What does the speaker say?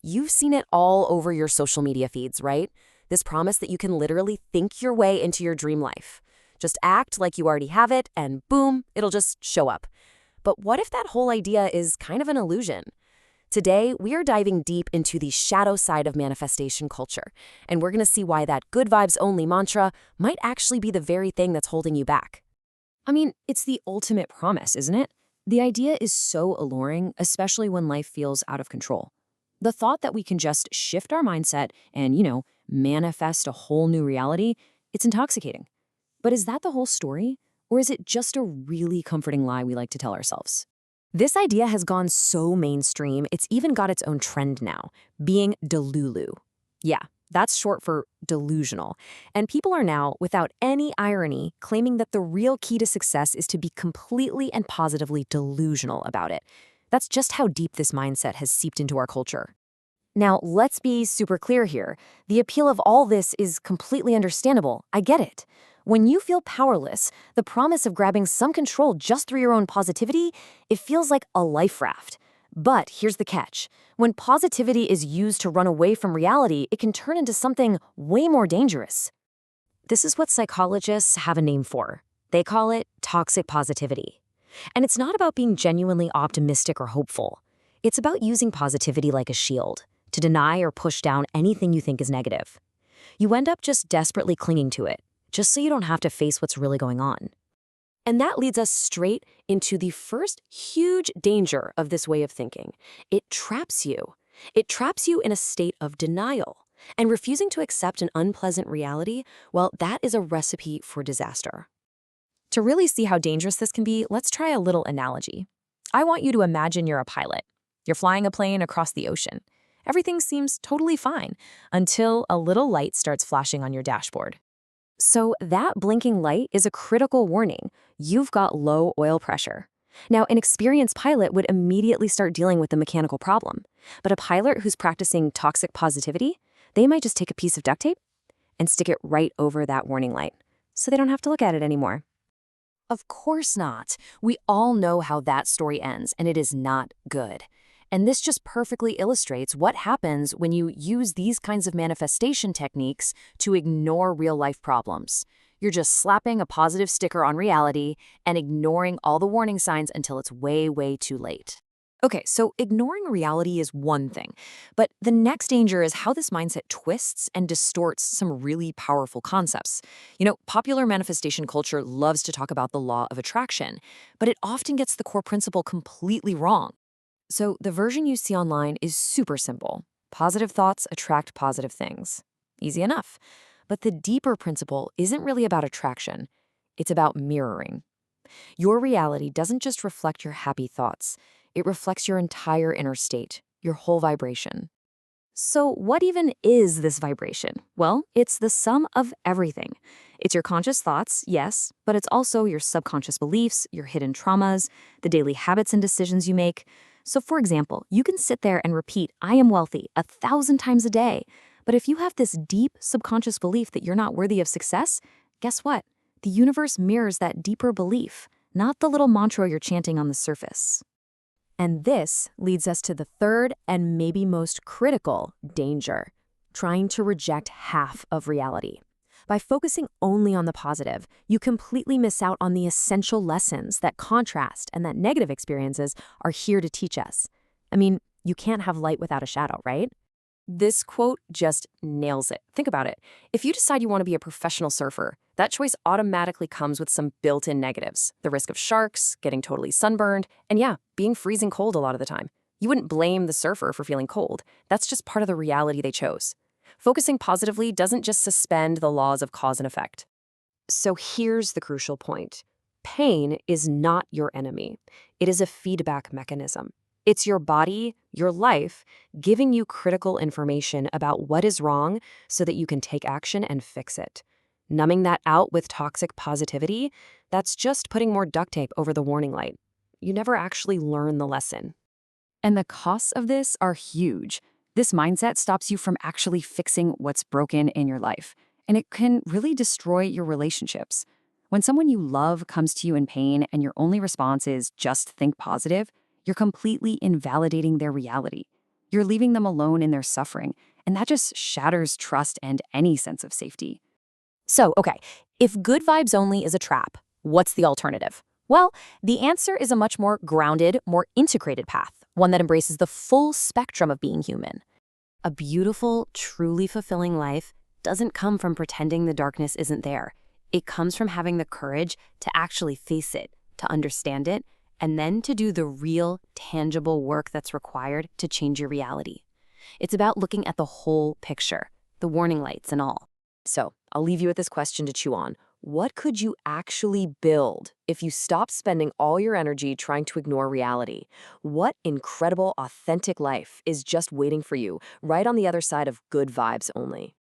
You've seen it all over your social media feeds, right? This promise that you can literally think your way into your dream life. Just act like you already have it, and boom, it'll just show up. But what if that whole idea is kind of an illusion? Today, we are diving deep into the shadow side of manifestation culture, and we're going to see why that good vibes only mantra might actually be the very thing that's holding you back. I mean, it's the ultimate promise, isn't it? The idea is so alluring, especially when life feels out of control. The thought that we can just shift our mindset and, manifest a whole new reality, it's intoxicating. But is that the whole story? Or is it just a really comforting lie we like to tell ourselves? This idea has gone so mainstream, it's even got its own trend now, being delulu. Yeah, that's short for delusional. And people are now, without any irony, claiming that the real key to success is to be completely and positively delusional about it. That's just how deep this mindset has seeped into our culture. Now, let's be super clear here. The appeal of all this is completely understandable. I get it. When you feel powerless, the promise of grabbing some control just through your own positivity, it feels like a life raft. But here's the catch. When positivity is used to run away from reality, it can turn into something way more dangerous. This is what psychologists have a name for. They call it toxic positivity. And it's not about being genuinely optimistic or hopeful. It's about using positivity like a shield, to deny or push down anything you think is negative. You end up just desperately clinging to it, just so you don't have to face what's really going on. And that leads us straight into the first huge danger of this way of thinking. It traps you. It traps you in a state of denial. And refusing to accept an unpleasant reality, well, that is a recipe for disaster. To really see how dangerous this can be, let's try a little analogy. I want you to imagine you're a pilot. You're flying a plane across the ocean. Everything seems totally fine until a little light starts flashing on your dashboard. So that blinking light is a critical warning. You've got low oil pressure. Now, an experienced pilot would immediately start dealing with the mechanical problem. But a pilot who's practicing toxic positivity, they might just take a piece of duct tape and stick it right over that warning light, so they don't have to look at it anymore. Of course not. We all know how that story ends, and it is not good. And this just perfectly illustrates what happens when you use these kinds of manifestation techniques to ignore real-life problems. You're just slapping a positive sticker on reality and ignoring all the warning signs until it's way, way too late. Okay, so ignoring reality is one thing, but the next danger is how this mindset twists and distorts some really powerful concepts. Popular manifestation culture loves to talk about the law of attraction, but it often gets the core principle completely wrong. So the version you see online is super simple. Positive thoughts attract positive things. Easy enough. But the deeper principle isn't really about attraction. It's about mirroring. Your reality doesn't just reflect your happy thoughts. It reflects your entire inner state, your whole vibration. So what even is this vibration? Well, it's the sum of everything. It's your conscious thoughts, yes, but it's also your subconscious beliefs, your hidden traumas, the daily habits and decisions you make. So for example, you can sit there and repeat, I am wealthy, 1,000 times a day. But if you have this deep subconscious belief that you're not worthy of success, guess what? The universe mirrors that deeper belief, not the little mantra you're chanting on the surface. And this leads us to the third and maybe most critical danger, trying to reject half of reality. By focusing only on the positive, you completely miss out on the essential lessons that contrast and that negative experiences are here to teach us. I mean, you can't have light without a shadow, right? This quote just nails it. Think about it. If you decide you want to be a professional surfer, that choice automatically comes with some built-in negatives. The risk of sharks, getting totally sunburned, and yeah, being freezing cold a lot of the time. You wouldn't blame the surfer for feeling cold. That's just part of the reality they chose. Focusing positively doesn't just suspend the laws of cause and effect. So here's the crucial point. Pain is not your enemy. It is a feedback mechanism. It's your body, your life, giving you critical information about what is wrong so that you can take action and fix it. Numbing that out with toxic positivity, that's just putting more duct tape over the warning light. You never actually learn the lesson. And the costs of this are huge. This mindset stops you from actually fixing what's broken in your life, and it can really destroy your relationships. When someone you love comes to you in pain and your only response is just think positive, you're completely invalidating their reality. You're leaving them alone in their suffering, and that just shatters trust and any sense of safety. So, okay, if good vibes only is a trap, what's the alternative? Well, the answer is a much more grounded, more integrated path, one that embraces the full spectrum of being human. A beautiful, truly fulfilling life doesn't come from pretending the darkness isn't there. It comes from having the courage to actually face it, to understand it, and then to do the real, tangible work that's required to change your reality. It's about looking at the whole picture, the warning lights and all. So, I'll leave you with this question to chew on. What could you actually build if you stopped spending all your energy trying to ignore reality? What incredible, authentic life is just waiting for you right on the other side of good vibes only?